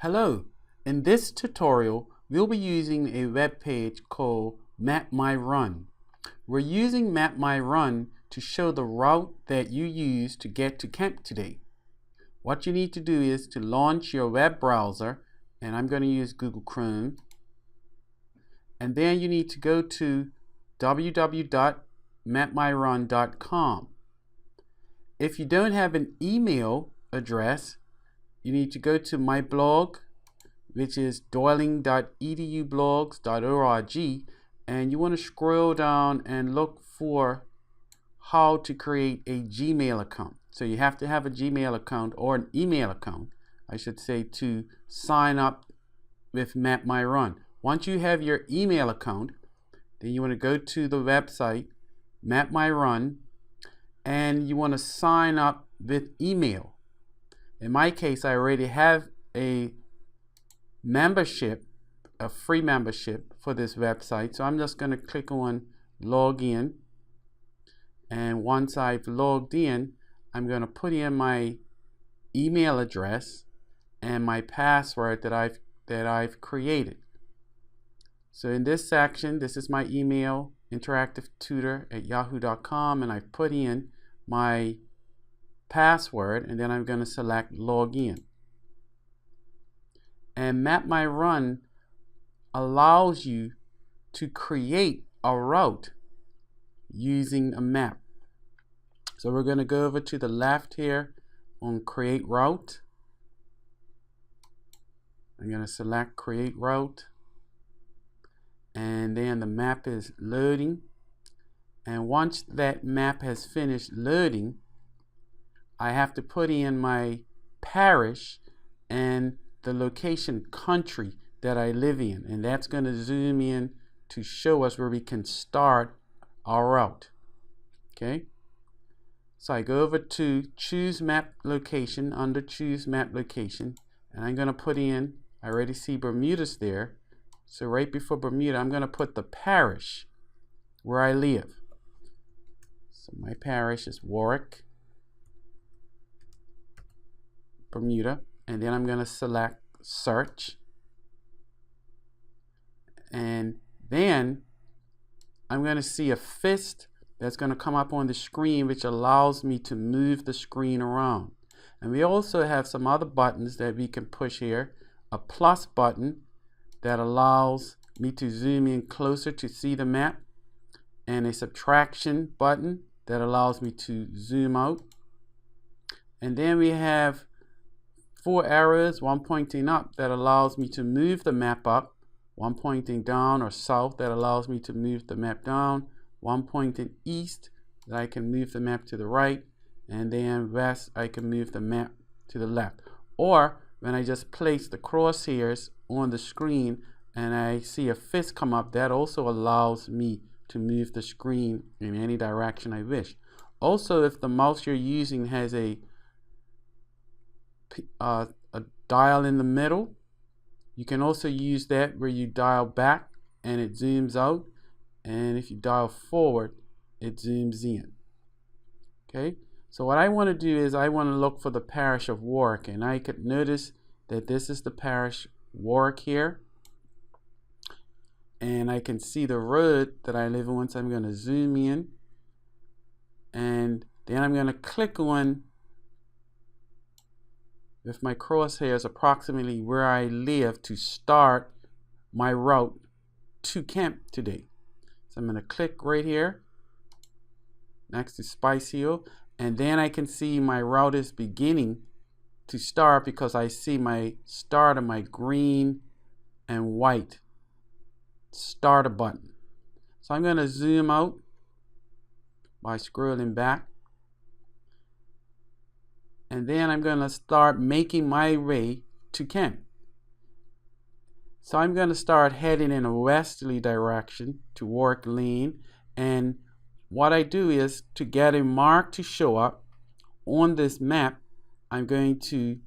Hello, in this tutorial we'll be using a web page called Map My Run. We're using Map My Run to show the route that you use to get to camp today. What you need to do is to launch your web browser, and I'm going to use Google Chrome, and then you need to go to www.mapmyrun.com. If you don't have an email address, you need to go to my blog, which is doyling.edublogs.org, and you want to scroll down and look for how to create a Gmail account. So you have to have a Gmail account, or an email account, I should say, to sign up with Map My Run. Once you have your email account, then you want to go to the website Map My Run, and you want to sign up with email. In my case, I already have a membership, a free membership for this website, so I'm just going to click on log in, and once I've logged in, I'm going to put in my email address and my password that I've created. So in this section, this is my email, interactivetutor@yahoo.com, and I put in my password, and then I'm going to select login. And Map My Run allows you to create a route using a map. So we're going to go over to the left here on create route. I'm going to select create route, and then the map is loading, and once that map has finished loading, I have to put in my parish and the location country that I live in, and that's going to zoom in to show us where we can start our route. Okay, so I go over to choose map location, under choose map location, and I'm going to put in, I already see Bermuda's there, so right before Bermuda I'm going to put the parish where I live. So my parish is Warwick, Bermuda, and then I'm going to select search, and then I'm going to see a fist that's going to come up on the screen, which allows me to move the screen around. And we also have some other buttons that we can push here. A plus button that allows me to zoom in closer to see the map, and a subtraction button that allows me to zoom out. And then we have 4 arrows, one pointing up that allows me to move the map up, one pointing down or south that allows me to move the map down, one pointing east that I can move the map to the right, and then west I can move the map to the left. Or when I just place the crosshairs on the screen and I see a fist come up, that also allows me to move the screen in any direction I wish. Also, if the mouse you're using has a dial in the middle, you can also use that where you dial back and it zooms out, and if you dial forward it zooms in. Okay, so what I want to do is I want to look for the parish of Warwick, and I could notice that this is the parish Warwick here, and I can see the road that I live on, so I'm going to zoom in, and then I'm going to click on with my crosshairs approximately where I live to start my route to camp today. So I'm going to click right here next to Spice Hill, and then I can see my route is beginning to start because I see my start of my green and white starter button. So I'm going to zoom out by scrolling back, and then I'm going to start making my way to camp. So I'm going to start heading in a westerly direction to Warwick Lane, and what I do is, to get a mark to show up on this map, I'm going to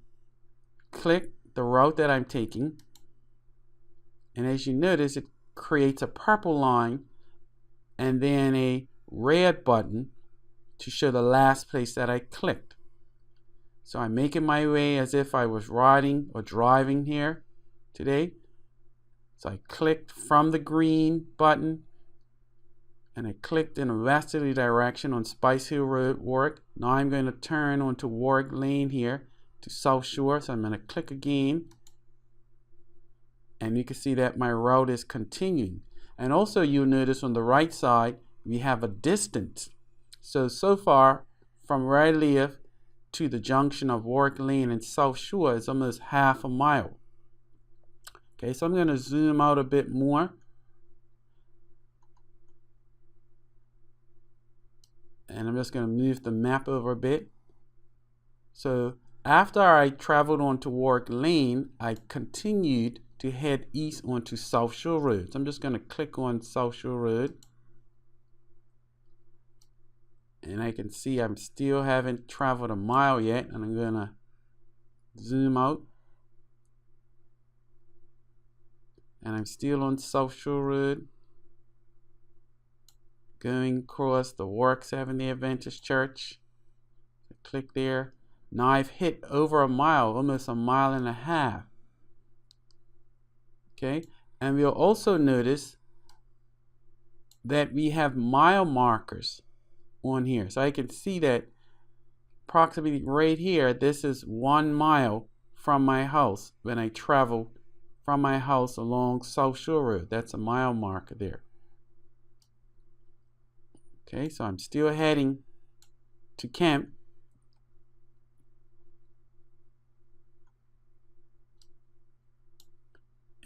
click the route that I'm taking, and as you notice it creates a purple line and then a red button to show the last place that I clicked. So I'm making my way as if I was riding or driving here today. So I clicked from the green button and I clicked in a westerly direction on Spice Hill Road, Warwick. Now I'm going to turn onto Warwick Lane here to South Shore. So I'm going to click again. And you can see that my route is continuing. And also you'll notice on the right side, we have a distance. So far from where I live to the junction of Warwick Lane and South Shore is almost half a mile. Okay, so I'm going to zoom out a bit more. And I'm just going to move the map over a bit. So after I traveled onto Warwick Lane, I continued to head east onto South Shore Road. So I'm just going to click on South Shore Road. And I can see I'm still haven't traveled a mile yet. And I'm going to zoom out. And I'm still on South Shore Road. Going across the Warwick Seventh-day Adventist Church. So click there. Now I've hit over a mile, almost a mile and a half. Okay, and we'll also notice that we have mile markers on here. So I can see that approximately right here, this is 1 mile from my house when I travel from my house along South Shore Road. That's a mile marker there. Okay, so I'm still heading to camp.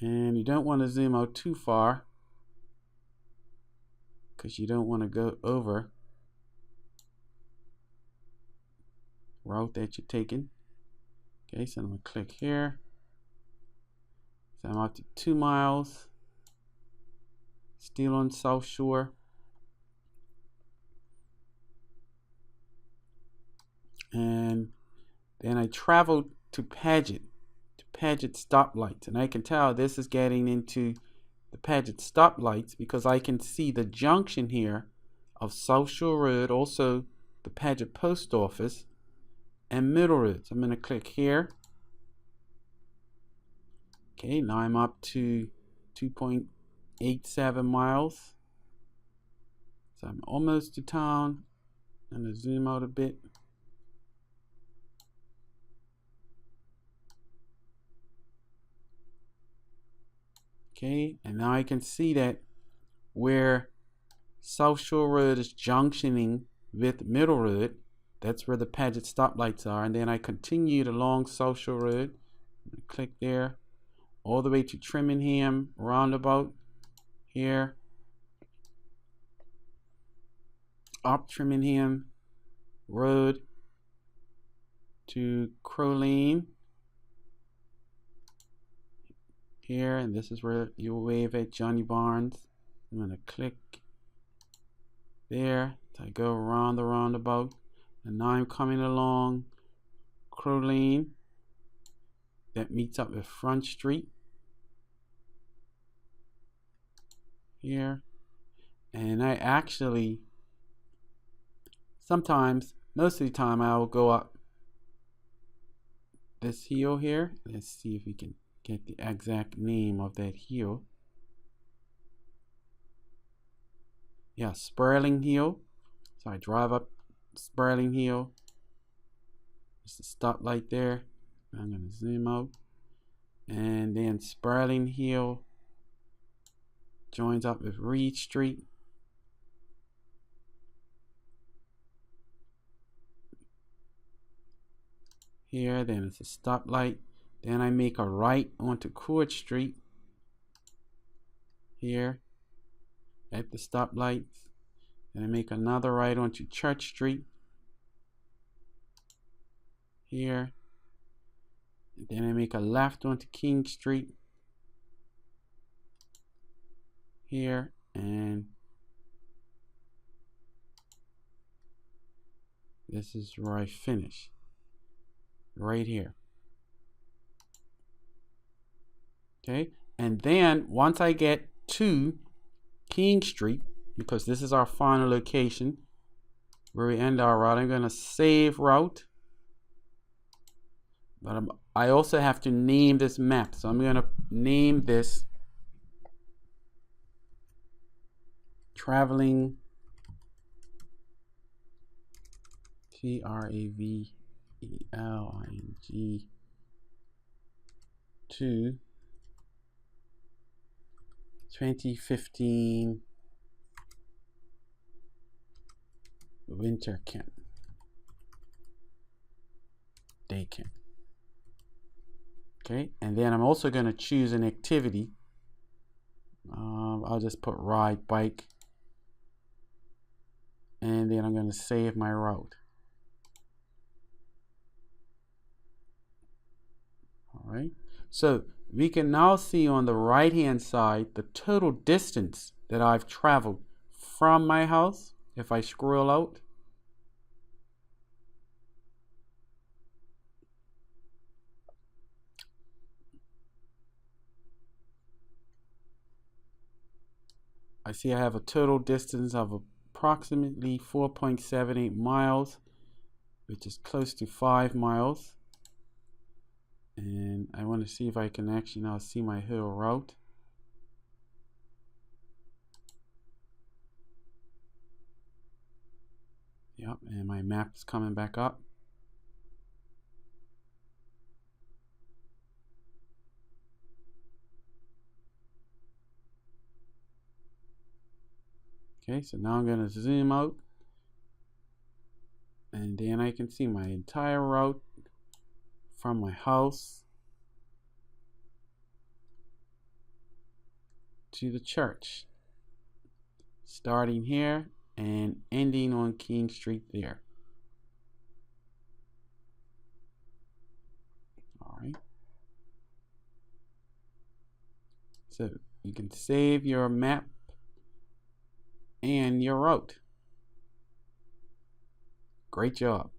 And you don't want to zoom out too far because you don't want to go over route that you're taking. Okay, so I'm going to click here. So I'm out to 2 miles. Still on South Shore. And then I traveled to Paget stoplights, and I can tell this is getting into the Paget stoplights because I can see the junction here of South Shore Road, also the Paget Post Office, and Middle Road. So I'm going to click here. Okay, now I'm up to 2.87 miles. So I'm almost to town. I'm going to zoom out a bit. Okay, and now I can see that where South Shore Road is junctioning with Middle Road, that's where the Paget stoplights are. And then I continued along South Shore Road, click there, all the way to Trimingham roundabout here, up Trimingham Road to Crow Lane. Here, and this is where you'll wave at Johnny Barnes. I'm going to click there to go around the roundabout, and now I'm coming along Crow Lane that meets up with Front Street here. And I actually sometimes, most of the time, I will go up this hill here. Let's see if we can get the exact name of that hill. Yeah, Sperling Hill. So I drive up Sperling Hill. There's a stoplight there. I'm going to zoom out. And then Sperling Hill joins up with Reed Street. Here, then it's a stoplight. Then I make a right onto Court Street here at the stoplights. Then I make another right onto Church Street here. And then I make a left onto King Street here, and this is where I finish, right here. Okay, and then once I get to King Street, because this is our final location where we end our route, I'm going to save route. But I also have to name this map. So I'm going to name this traveling, Traveling to 2015 winter camp, day camp. Okay, and then I'm also going to choose an activity. I'll just put ride bike, and then I'm going to save my route. All right, so we can now see on the right hand side the total distance that I've traveled from my house. If I scroll out, I see I have a total distance of approximately 4.78 miles, which is close to 5 miles. And I want to see if I can actually now see my hill route. Yep, and my map is coming back up. Okay, so now I'm going to zoom out, and then I can see my entire route from my house to the church, starting here and ending on King Street there. All right. So you can save your map and your route. Great job.